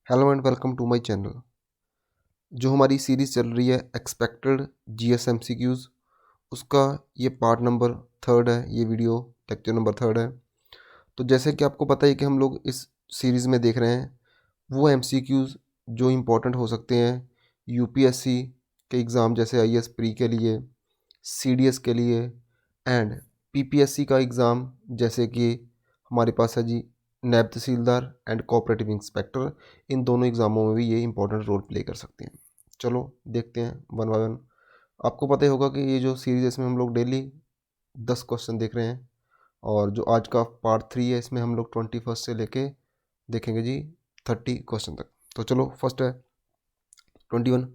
Hello and welcome to my channel. जो हमारी series चल रही है एक्सपेक्टेड जीएस एमसीक्यूज़, उसका ये पार्ट नंबर थर्ड है। ये वीडियो लेक्चर नंबर थर्ड है। तो जैसे कि आपको पता है कि हम लोग इस सीरीज़ में देख रहे हैं वो एमसीक्यूज़ जो इम्पोर्टेंट हो सकते हैं यूपीएससी के एग्ज़ाम, जैसे आईएएस प्री के लिए, सीडीएस के लिए एंड पीपीएससी का एग्ज़ाम, जैसे कि हमारे पास है जी नैब तहसीलदार एंड कोऑपरेटिव इंस्पेक्टर। इन दोनों एग्ज़ामों में भी ये इंपॉर्टेंट रोल प्ले कर सकते हैं। चलो देखते हैं वन बाय वन। आपको पता ही होगा कि ये जो सीरीज़ है इसमें हम लोग डेली 10 क्वेश्चन देख रहे हैं, और जो आज का पार्ट 3 है इसमें हम लोग 21 से लेके देखेंगे जी 30 क्वेश्चन तक। तो चलो फर्स्ट है 21।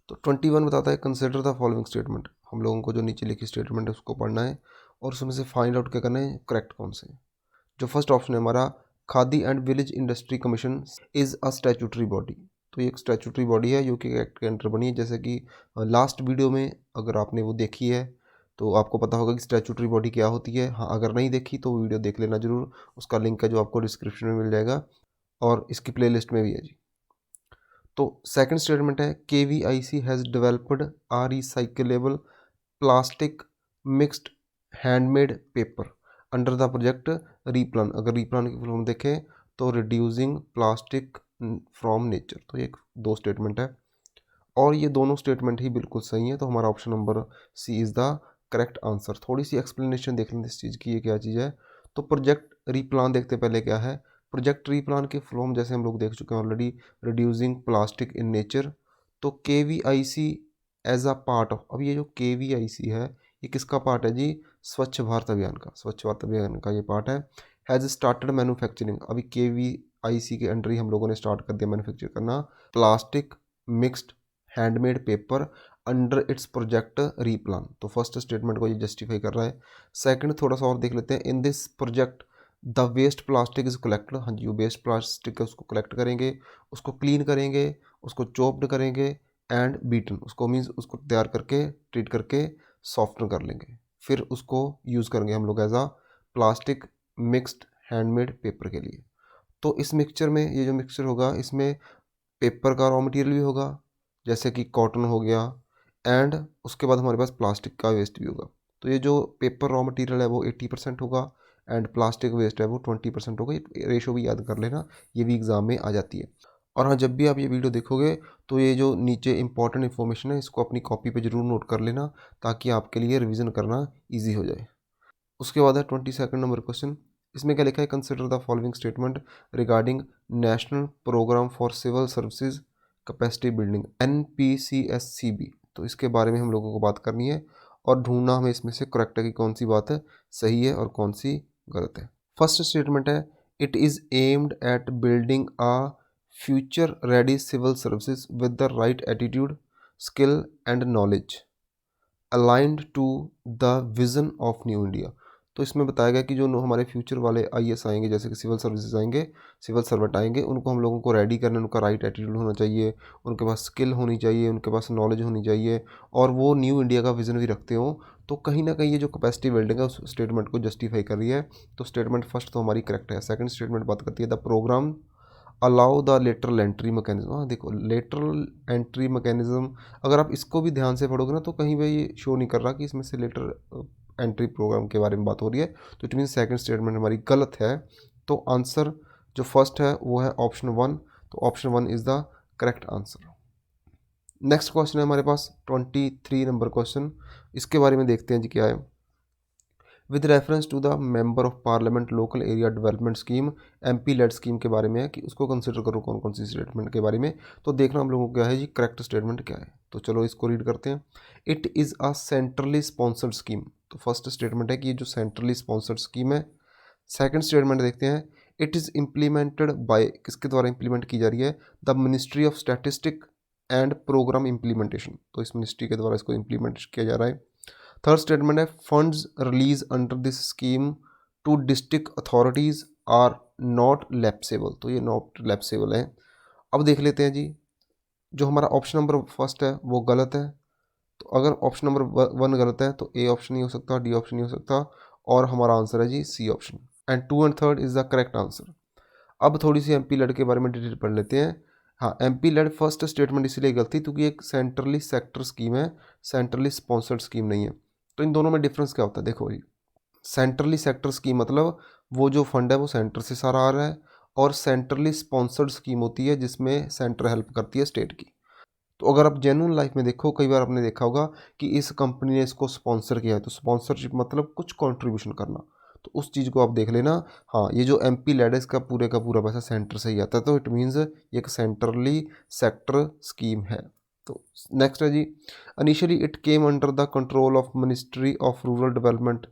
तो 21 बताता है कंसिडर द फॉलोइंग स्टेटमेंट। हम लोगों को जो नीचे लिखी स्टेटमेंट है उसको पढ़ना है और उसमें से फाइंड आउट क्या करना है करेक्ट कौन से। जो फर्स्ट ऑप्शन है हमारा, khadi and village industry commission is a statutory body. तो ये एक स्टैट्यूटरी बॉडी है जो कि एक्ट के अंडर बनी है। जैसे कि लास्ट वीडियो में अगर आपने वो देखी है तो आपको पता होगा कि स्टैट्यूटरी बॉडी क्या होती है। हाँ, अगर नहीं देखी तो वीडियो देख लेना ज़रूर, उसका लिंक है जो आपको डिस्क्रिप्शन में मिल जाएगा और इसकी प्लेलिस्ट में भी है जी। तो सेकंड स्टेटमेंट है K V I C has developed a recyclable plastic mixed handmade paper under the project REPLAN. अगर रीप्लान की फुल फॉर्म देखें तो रिड्यूसिंग प्लास्टिक फ्रॉम नेचर। तो ये दो स्टेटमेंट है और ये दोनों स्टेटमेंट ही बिल्कुल सही है। तो हमारा option number C is the correct answer. थोड़ी सी एक्सप्लेनेशन देख लें इस चीज़ की, ये क्या चीज़ है। तो प्रोजेक्ट रीप्लान देखते पहले क्या है। प्रोजेक्ट रीप्लान की फुल फॉर्म जैसे हम लोग देख चुके हैं already, reducing plastic in nature. तो K V I C as a part of, अब ये जो के वी आई सी है ये किसका पार्ट है जी, स्वच्छ भारत अभियान का। स्वच्छ भारत अभियान का ये पार्ट है। हैज़ स्टार्टेड मैन्युफैक्चरिंग, अभी के वी आई सी के अंडर ही हम लोगों ने स्टार्ट कर दिया मैन्युफैक्चर करना plastic mixed handmade paper under its project replan. तो फर्स्ट स्टेटमेंट को ये जस्टिफाई कर रहा है। सेकंड थोड़ा सा और देख लेते हैं। In this project the waste plastic is collected. हाँ जी, वेस्ट प्लास्टिक है उसको कलेक्ट करेंगे, उसको क्लीन करेंगे, उसको चॉप्ड करेंगे एंड बीटन, उसको मीन्स उसको तैयार करके ट्रीट करके सॉफ्टन कर लेंगे, फिर उसको यूज़ करेंगे हम लोग एज आ प्लास्टिक मिक्स्ड हैंडमेड पेपर के लिए। तो इस मिक्सचर में, ये जो मिक्सचर होगा इसमें पेपर का रॉ मटेरियल भी होगा जैसे कि कॉटन हो गया, एंड उसके बाद हमारे पास प्लास्टिक का वेस्ट भी होगा। तो ये जो पेपर रॉ मटेरियल है वो 80% होगा एंड प्लास्टिक वेस्ट है वो 20% होगा। ये रेशो भी याद कर लेना, ये भी एग्ज़ाम में आ जाती है। और हाँ, जब भी आप ये वीडियो देखोगे तो ये जो नीचे इंपॉर्टेंट इन्फॉर्मेशन है इसको अपनी कॉपी पे ज़रूर नोट कर लेना ताकि आपके लिए रिवीजन करना ईजी हो जाए। उसके बाद है 22 नंबर क्वेश्चन। इसमें क्या लिखा है, consider the following statement regarding national programme for civil services capacity building NPCSCB। तो इसके बारे में हम लोगों को बात करनी है और ढूंढना हमें इसमें से करेक्ट है कि कौन सी बात है सही है और कौन सी गलत है। फर्स्ट स्टेटमेंट है it is aimed at building a future ready civil services with the right attitude skill and knowledge aligned to the vision of new India. तो इसमें बताया गया कि जो हमारे फ्यूचर वाले आईएएस आएंगे, जैसे कि सिविल सर्विसेज आएंगे, सिविल सर्वेंट आएंगे, उनको हम लोगों को रेडी करना, उनका राइट एटीट्यूड होना चाहिए, उनके पास स्किल होनी चाहिए, उनके पास नॉलेज होनी चाहिए और वो न्यू इंडिया का विज़न भी रखते हों। तो कहीं ना कहीं ये जो कैपेसिटी बिल्डिंग है उस स्टेटमेंट को जस्टिफाई कर रही है। तो स्टेटमेंट फर्स्ट तो हमारी करेक्ट है। सेकंड स्टेटमेंट बात करती है the programme allow the lateral entry mechanism. हाँ देखो, लेटरल एंट्री मैकेनिज्म अगर आप इसको भी ध्यान से पढ़ोगे ना तो कहीं पे ये शो नहीं कर रहा कि इसमें से लेटर एंट्री प्रोग्राम के बारे में बात हो रही है। तो इट मीन सेकंड स्टेटमेंट हमारी गलत है। तो आंसर जो फर्स्ट है वो है ऑप्शन 1। तो option 1 is the correct answer. Next question है हमारे पास 23 नंबर क्वेश्चन। इसके बारे में देखते हैं जी क्या है। With reference to the member of parliament local area development scheme MP led scheme के बारे में है कि उसको कंसिडर करो कौन कौन सी स्टेटमेंट के बारे में। तो देखना हम लोगों को क्या है जी, करेक्ट स्टेटमेंट क्या है। तो चलो इसको रीड करते हैं। It is a centrally sponsored scheme. तो फर्स्ट स्टेटमेंट है कि ये जो सेंट्रली स्पॉन्सर्ड स्कीम है। सेकंड स्टेटमेंट देखते हैं, इट इज़ इम्प्लीमेंटेड बाय, किसके द्वारा इम्प्लीमेंट की जा रही है, the ministry of statistic and programme implementation. तो इस मिनिस्ट्री के द्वारा इसको इम्प्लीमेंट किया जा रहा है। थर्ड स्टेटमेंट है funds release under this scheme to district authorities are not lapsable. तो ये नॉट लैप्सेबल है। अब देख लेते हैं जी, जो हमारा ऑप्शन नंबर फर्स्ट है वो गलत है। तो अगर ऑप्शन नंबर 1 गलत है तो A ऑप्शन नहीं हो सकता, D ऑप्शन नहीं हो सकता और हमारा आंसर है जी C option. And 2 and 3 is the correct answer. अब थोड़ी सी एमपी लेड के बारे में डिटेल पढ़ लेते हैं। हाँ, एमपी लेड फर्स्ट स्टेटमेंट इसलिए गलत थी क्योंकि एक सेंट्रली सेक्टर स्कीम है, सेंट्रली स्पॉन्सर्ड स्कीम नहीं है। तो इन दोनों में डिफरेंस क्या होता है, देखो भाई, सेंट्रली सेक्टर स्कीम मतलब वो जो फंड है वो सेंटर से सारा आ रहा है, और सेंट्रली स्पॉन्सर्ड स्कीम होती है जिसमें सेंटर हेल्प करती है स्टेट की। तो अगर आप जेन्युइन लाइफ में देखो, कई बार आपने देखा होगा कि इस कंपनी ने इसको स्पॉन्सर किया है, तो स्पॉन्सरशिप मतलब कुछ कंट्रीब्यूशन करना, तो उस चीज़ को आप देख लेना। हाँ, ये जो एमपी लेड है इसका पूरे का पूरा पैसा सेंटर से ही आता है, तो इट मीन्स ये एक सेंट्रली सेक्टर स्कीम है। तो नेक्स्ट है जी, initially it came under the control of ministry of rural development.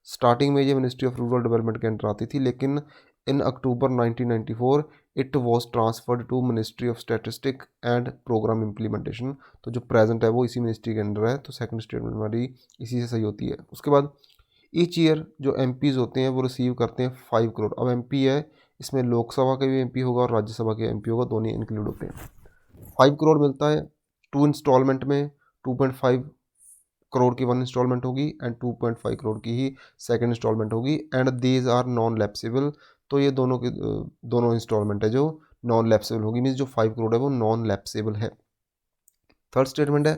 Starting में ये मिनिस्ट्री ऑफ रूरल डेवलपमेंट के अंडर आती थी, लेकिन in October 1994 it was transferred to ministry of statistic and programme implementation. तो जो प्रेजेंट है वो इसी मिनिस्ट्री के अंडर है, तो सेकंड स्टेटमेंट हमारी इसी से सही होती है। उसके बाद ईच ईयर जो एमपीज़ होते हैं वो रिसीव करते हैं 5 करोड़। अब एमपी है, इसमें लोकसभा का भी एमपी होगा और राज्यसभा के एमपी होगा, दोनों इंक्लूड होते हैं। 5 करोड़ मिलता है, 2 इंस्टॉलमेंट में 2.5 करोड़ की 1 इंस्टॉलमेंट होगी एंड 2.5 करोड़ की ही सेकंड इंस्टॉलमेंट होगी, and these are non lapsable. तो ये दोनों की दोनों इंस्टॉलमेंट है जो नॉन लैप्सेबल होगी, मीन्स जो 5 करोड़ है वो नॉन लैप्सेबल है। थर्ड स्टेटमेंट है,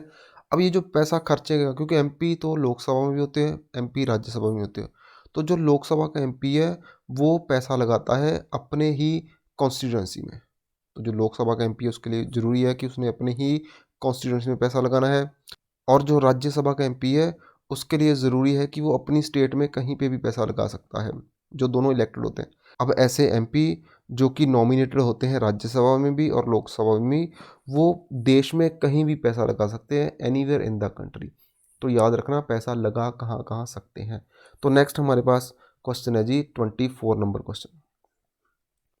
अब ये जो पैसा खर्चेगा, क्योंकि एमपी तो लोकसभा में भी होते हैं, एमपी राज्यसभा में होते हैं, तो जो लोकसभा का एमपी है वो पैसा लगाता है अपने ही कॉन्स्टिट्यूंसी में। तो जो लोकसभा का एमपी है उसके लिए ज़रूरी है कि उसने अपने ही कॉन्स्टिट्यूंसी में पैसा लगाना है, और जो राज्यसभा का एमपी है उसके लिए ज़रूरी है कि वो अपनी स्टेट में कहीं पे भी पैसा लगा सकता है, जो दोनों इलेक्टेड होते हैं। अब ऐसे एमपी जो कि नॉमिनेटेड होते हैं राज्यसभा में भी और लोकसभा में भी, वो देश में कहीं भी पैसा लगा सकते हैं, एनीवेयर इन द कंट्री। तो याद रखना पैसा लगा कहाँ कहाँ सकते हैं। तो नेक्स्ट हमारे पास क्वेश्चन है जी 24 नंबर क्वेश्चन।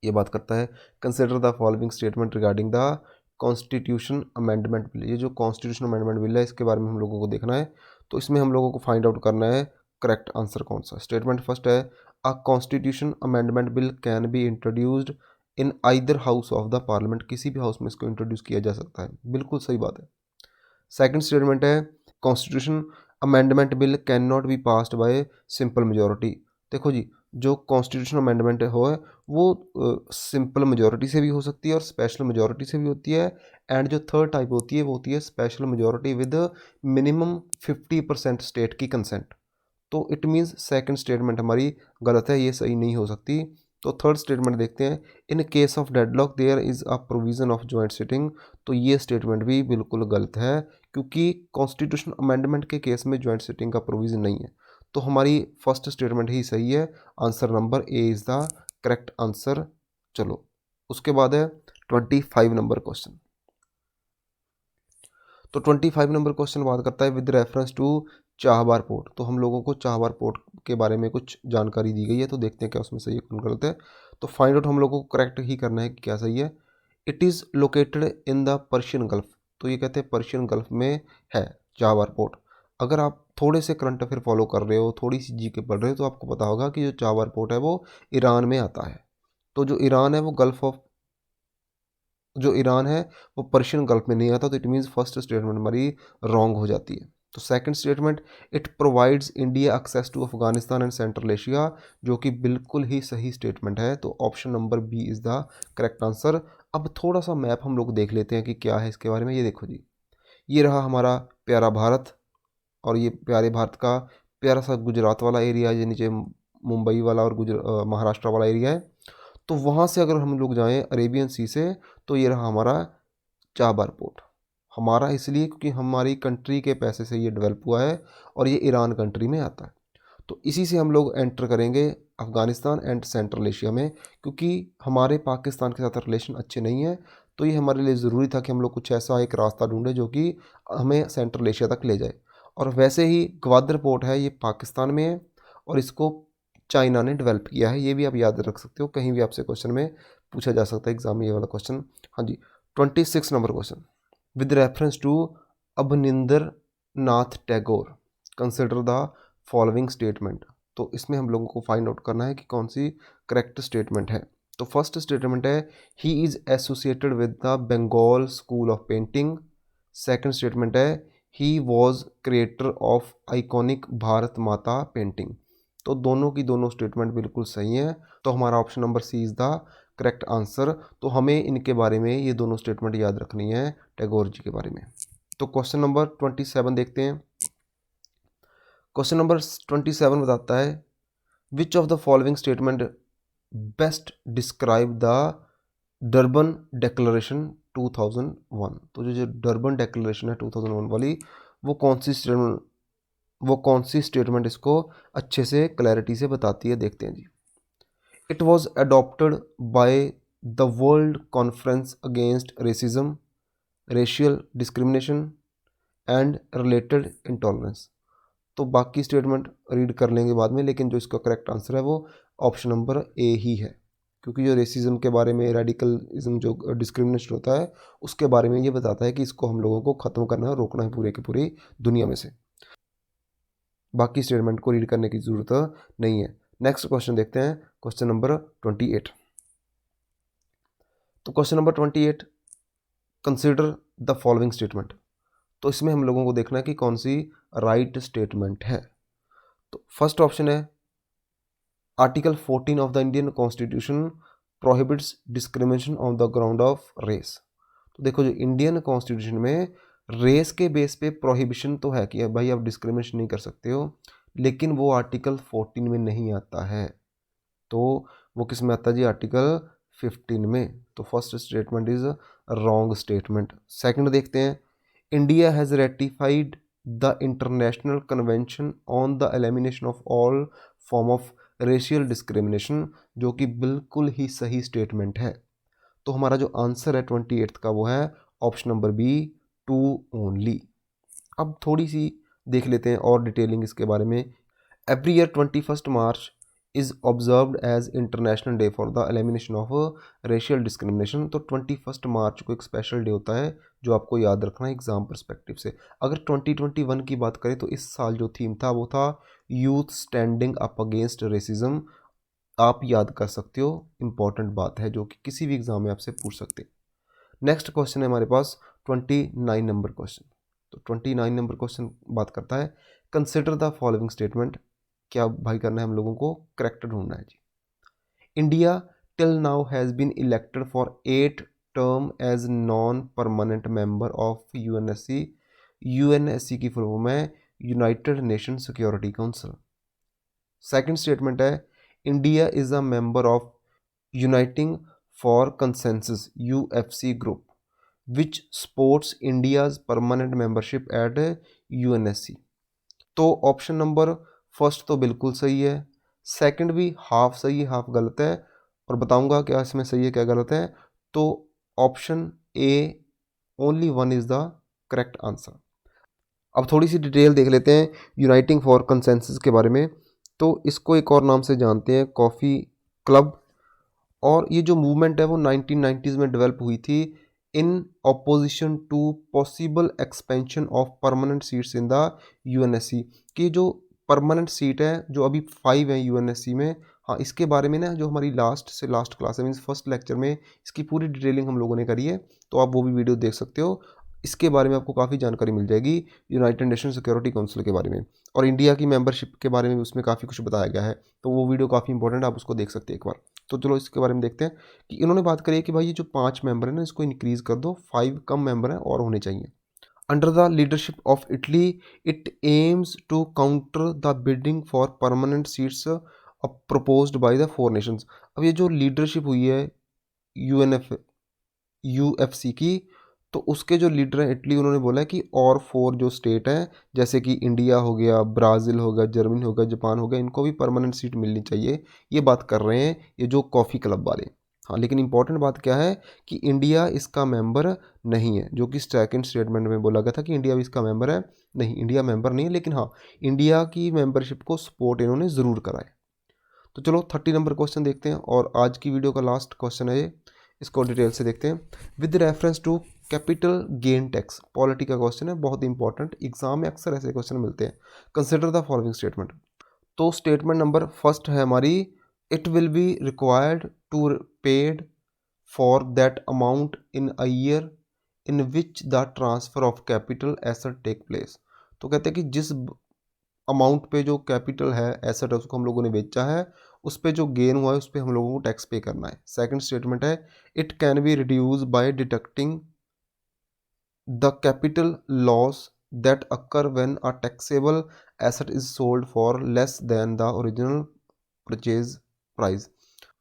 ये बात करता है, consider the following statement regarding the constitution amendment bill. ये जो कॉन्स्टिट्यूशन अमेंडमेंट बिल है इसके बारे में हम लोगों को देखना है, तो इसमें हम लोगों को फाइंड आउट करना है करेक्ट आंसर कौन सा। स्टेटमेंट फर्स्ट है, a constitution amendment bill can be introduced in either house of the parliament. किसी भी हाउस में इसको इंट्रोड्यूस किया जा सकता है, बिल्कुल सही बात है। सेकंड स्टेटमेंट है, constitution amendment bill can not be passed by simple majority. देखो जी, जो कॉन्स्टिट्यूशन अमेंडमेंट हो है वो सिंपल मेजोरिटी से भी हो सकती है और स्पेशल मेजोरिटी से भी होती है, एंड जो थर्ड टाइप होती है वो होती है special majority with minimum 50% state की कंसेंट। तो इट मीन्स सेकंड स्टेटमेंट हमारी गलत है, ये सही नहीं हो सकती। तो थर्ड स्टेटमेंट देखते हैं, in case of deadlock there is a provision of joint sitting. तो ये स्टेटमेंट भी बिल्कुल गलत है, क्योंकि कॉन्स्टिट्यूशन अमेंडमेंट के केस में जॉइंट सिटिंग का प्रोविज़न नहीं है। तो हमारी फर्स्ट स्टेटमेंट ही सही है, answer number A is the correct answer. चलो उसके बाद है 25 नंबर क्वेश्चन। तो 25 नंबर क्वेश्चन बात करता है विद रेफरेंस टू चाहबार पोर्ट। तो हम लोगों को चाहबार पोर्ट के बारे में कुछ जानकारी दी गई है, तो देखते हैं क्या उसमें सही है कौन गलत है। तो फाइंड आउट हम लोगों को करेक्ट ही करना है कि क्या सही है। It is located in the Persian gulf. तो ये कहते हैं पर्शियन गल्फ में है चाहबार पोर्ट। अगर आप थोड़े से करंट अफेयर फॉलो कर रहे हो, थोड़ी सी जीके पढ़ रहे हो, तो आपको पता होगा कि जो चाहबार पोर्ट है वो ईरान में आता है। तो जो ईरान है वो गल्फ ऑफ, जो ईरान है वो पर्शियन गल्फ में नहीं आता, तो इट मीन्स फर्स्ट स्टेटमेंट हमारी रॉन्ग हो जाती है। तो second statement, it provides India access to Afghanistan and central Asia, जो कि बिल्कुल ही सही स्टेटमेंट है। तो option number B is the correct answer. अब थोड़ा सा मैप हम लोग देख लेते हैं कि क्या है इसके बारे में। ये देखो जी, ये रहा हमारा प्यारा भारत, और ये प्यारे भारत का प्यारा सा गुजरात वाला एरिया, ये नीचे मुंबई वाला और महाराष्ट्र वाला एरिया है। तो वहाँ से अगर हम लोग जाएँ अरेबियन सी से, तो ये रहा हमारा चाबार पोर्ट। हमारा इसलिए क्योंकि हमारी कंट्री के पैसे से ये डेवलप हुआ है और ये ईरान कंट्री में आता है। तो इसी से हम लोग एंटर करेंगे अफ़गानिस्तान एंड सेंट्रल एशिया में, क्योंकि हमारे पाकिस्तान के साथ रिलेशन अच्छे नहीं हैं। तो ये हमारे लिए ज़रूरी था कि हम लोग कुछ ऐसा एक रास्ता ढूंढें जो कि हमें सेंट्रल एशिया तक ले जाए। और वैसे ही ग्वादर पोर्ट है, ये पाकिस्तान में है और इसको चाइना ने डेवलप किया है। ये भी आप याद रख सकते हो, कहीं भी आपसे क्वेश्चन में पूछा जा सकता है एग्जाम में ये वाला क्वेश्चन। हाँ जी, 26 number question, with reference to Abanindranath Tagore consider the following statement. तो इसमें हम लोगों को फाइंड आउट करना है कि कौन सी करेक्ट स्टेटमेंट है। तो फर्स्ट स्टेटमेंट है, he is associated with the Bengal school of painting. Second statement है, he was creator of iconic Bharat Mata painting. तो दोनों की दोनों स्टेटमेंट बिल्कुल सही हैं, तो हमारा option number C is the correct answer. तो हमें इनके बारे में ये दोनों स्टेटमेंट याद रखनी है टैगोर जी के बारे में। तो क्वेश्चन नंबर 27 देखते हैं। क्वेश्चन नंबर 27 बताता है which of the following statement best describe the Durban declaration 2001। तो जो डर्बन डिक्लेरेशन है 2001 वाली, वो कौन सी स्टेटमेंट इसको अच्छे से क्लैरिटी से बताती है, देखते हैं जी। It was adopted by the world conference against racism, racial discrimination and related intolerance. तो बाकी स्टेटमेंट रीड कर लेंगे बाद में, लेकिन जो इसका करेक्ट आंसर है वो ऑप्शन नंबर ए ही है, क्योंकि जो रेसिज्म के बारे में, रेडिकलिज्म जो डिस्क्रिमिनेशन होता है उसके बारे में ये बताता है कि इसको हम लोगों को ख़त्म करना है, रोकना है पूरे की पूरी दुनिया में से। बाकी स्टेटमेंट को रीड करने की ज़रूरत नहीं है। नेक्स्ट क्वेश्चन देखते हैं, क्वेश्चन नंबर 28। तो question number 28, consider the following statement. तो इसमें हम लोगों को देखना है कि कौन सी राइट स्टेटमेंट है। तो फर्स्ट ऑप्शन है article 14 of the Indian constitution prohibits discrimination on the ground of race. तो देखो, जो इंडियन कॉन्स्टिट्यूशन में रेस के बेस पे प्रोहिबिशन तो है कि भाई आप डिस्क्रिमिनेशन नहीं कर सकते हो, लेकिन वो आर्टिकल 14 में नहीं आता है। तो वो किस में आता है जी? आर्टिकल 15 में। तो first statement is wrong statement. Second देखते हैं, India has ratified the international convention on the elimination of all form of racial discrimination, जो कि बिल्कुल ही सही स्टेटमेंट है। तो हमारा जो आंसर है 28 का वो है ऑप्शन नंबर बी, 2 ओनली। अब थोड़ी सी देख लेते हैं और डिटेलिंग इसके बारे में। Every year 21 March is observed as international day for the elimination of racial discrimination. तो 21 मार्च को एक स्पेशल डे होता है जो आपको याद रखना है एग्जाम परस्पेक्टिव से। अगर 2021 की बात करें तो इस साल जो थीम था वो था youth standing up against racism. आप याद कर सकते हो, इंपॉर्टेंट बात है जो कि किसी भी एग्जाम में आपसे पूछ सकते हैं। नेक्स्ट क्वेश्चन है हमारे पास 29 नंबर क्वेश्चन। तो 29 नंबर क्वेश्चन बात करता है कंसिडर द फॉलोइंग स्टेटमेंट। क्या भाई करना है हम लोगों को? करेक्ट ढूंढना है जी। India till now has been elected for 8 term as non permanent member of UNSC. UNSC की फुल फॉर्म है United Nation security council. Second statement है India is a member of uniting for consensus UFC group which supports India's permanent membership at UNSC. तो option number first तो बिल्कुल सही है, second भी half सही है हाफ गलत है, और बताऊंगा क्या इसमें सही है क्या गलत है। तो option A only one is the correct answer. अब थोड़ी सी डिटेल देख लेते हैं यूनाइटिंग फॉर कंसेंसस के बारे में। तो इसको एक और नाम से जानते हैं कॉफ़ी क्लब, और ये जो मूवमेंट है वो 1990s में डेवलप हुई थी in opposition to possible expansion of permanent seats in the UNSC. कि जो परमानेंट सीट है जो अभी 5 है यूएनएससी में, हाँ इसके बारे में ना जो हमारी लास्ट से लास्ट क्लास है मीन्स फर्स्ट लेक्चर में इसकी पूरी डिटेलिंग हम लोगों ने करी है, तो आप वो भी वीडियो देख सकते हो। इसके बारे में आपको काफ़ी जानकारी मिल जाएगी यूनाइटेड नेशन सिक्योरिटी काउंसिल के बारे में, और इंडिया की मेंबरशिप के बारे में भी उसमें काफ़ी कुछ बताया गया है। तो वो वीडियो काफ़ी इंपॉर्टेंट है, आप उसको देख सकते हैं एक बार। तो चलो इसके बारे में देखते हैं कि इन्होंने बात करी है कि भाई ये जो 5 मेंबर हैं ना इसको इंक्रीज़ कर दो, 5 कम मेंबर हैं और होने चाहिए। Under the leadership of Italy it aims to counter the bidding for permanent seats proposed by the 4 nations. अब ये जो लीडरशिप हुई है यूएफसी की, तो उसके जो लीडर हैं इटली, उन्होंने बोला है कि और 4 जो स्टेट हैं जैसे कि इंडिया हो गया, ब्राज़ील हो गया, जर्मनी हो गया, जापान हो गया, इनको भी परमानेंट सीट मिलनी चाहिए। ये बात कर रहे हैं ये जो कॉफ़ी क्लब वाले। हाँ, लेकिन इंपॉर्टेंट बात क्या है कि इंडिया इसका मेंबर नहीं है, जो कि सेकंड स्टेटमेंट में बोला गया था कि इंडिया भी इसका मेंबर है। नहीं, इंडिया मेंबर नहीं है, लेकिन हाँ इंडिया की मेंबरशिप को सपोर्ट इन्होंने ज़रूर करा है। तो चलो 30 नंबर क्वेश्चन देखते हैं, और आज की वीडियो का लास्ट क्वेश्चन है ये, इसको डिटेल से देखते हैं। With reference to capital gain tax, polity का क्वेश्चन है, बहुत इंपॉर्टेंट, एग्जाम में अक्सर ऐसे क्वेश्चन मिलते हैं। Consider the following statement. तो स्टेटमेंट नंबर फर्स्ट है हमारी, it will be required to paid for that amount in a year in which the transfer of capital asset take place. तो कहते हैं कि जिस अमाउंट पे जो कैपिटल है एसेट है उसको हम लोगों ने बेचा है, उस पर जो गेन हुआ है उस पर हम लोगों को टैक्स पे करना है। सेकंड स्टेटमेंट है it can be reduce by deducting the capital loss that occur when a taxable asset is sold for less than the original purchase price.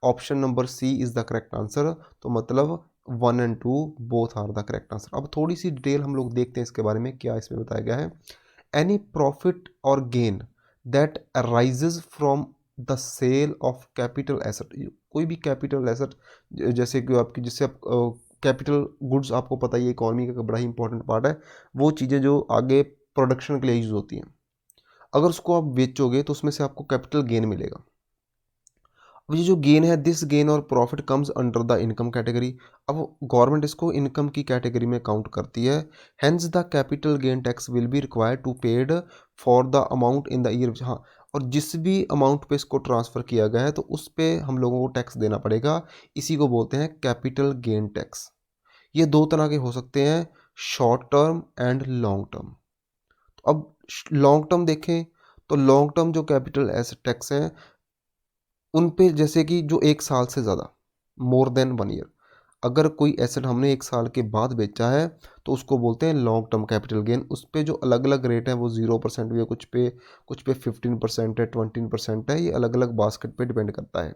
Option number C is the correct answer. तो मतलब 1 and 2 both are the correct answer. अब थोड़ी सी detail हम लोग देखते हैं इसके बारे में, क्या इसमें बताया गया है। एनी प्रॉफिट और gain that arises from the sale of capital asset, कोई भी कैपिटल एसेट जैसे कि आपकी, जिससे आप कैपिटल गुड्स, आपको पता ही है इकोनॉमी का बड़ा ही इंपॉर्टेंट पार्ट है, वो चीज़ें जो आगे प्रोडक्शन के लिए यूज़ होती हैं, अगर उसको आप बेचोगे तो उसमें से आपको कैपिटल गेन मिलेगा। अब ये जो गेन है, दिस गेन और profit comes under the income category. अब गवर्नमेंट इसको इनकम की कैटेगरी में काउंट करती है। Hence the capital gain tax will be required to paid for the amount in the year. हाँ, और जिस भी अमाउंट पे इसको ट्रांसफ़र किया गया है तो उस पे हम लोगों को टैक्स देना पड़ेगा। इसी को बोलते हैं कैपिटल गेन टैक्स। ये दो तरह के हो सकते हैं, short term and long term. तो अब लॉन्ग टर्म देखें तो लॉन्ग टर्म जो कैपिटल एसेट टैक्स है उन पे, जैसे कि जो 1 साल से ज़्यादा, मोर देन 1 ईयर, अगर कोई एसेट हमने 1 साल के बाद बेचा है तो उसको बोलते हैं लॉन्ग टर्म कैपिटल गेन। उस पे जो अलग अलग रेट हैं वो 0% भी है, कुछ पे 15% है, 20% है, ये अलग अलग बास्केट पे डिपेंड करता है।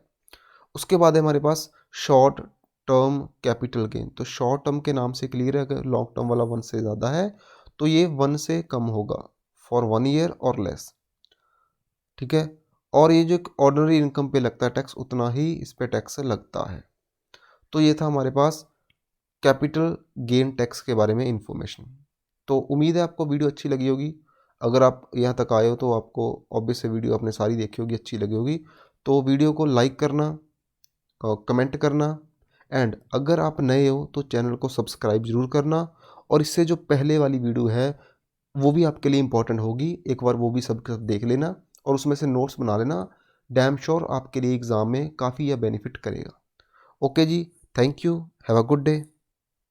उसके बाद है हमारे पास शॉर्ट टर्म कैपिटल गेन। तो शॉर्ट टर्म के नाम से क्लियर है, अगर लॉन्ग टर्म वाला 1 से ज़्यादा है तो ये 1 से कम होगा, फॉर 1 ईयर और लेस, ठीक है। और ये जो ऑर्डिनरी इनकम पे लगता है टैक्स, उतना ही इस पे टैक्स लगता है। तो ये था हमारे पास कैपिटल गेन टैक्स के बारे में इंफॉर्मेशन। तो उम्मीद है आपको वीडियो अच्छी लगी होगी। अगर आप यहाँ तक आए हो तो आपको ऑब्वियस वीडियो आपने सारी देखी होगी, अच्छी लगी होगी। तो वीडियो को लाइक करना, कमेंट करना, एंड अगर आप नए हो तो चैनल को सब्सक्राइब ज़रूर करना। और इससे जो पहले वाली वीडियो है वो भी आपके लिए इंपॉर्टेंट होगी, एक बार वो भी सब देख लेना और उसमें से नोट्स बना लेना। डैम श्योर आपके लिए एग्ज़ाम में काफ़ी यह बेनिफिट करेगा। ओके जी, thank you, have a good day.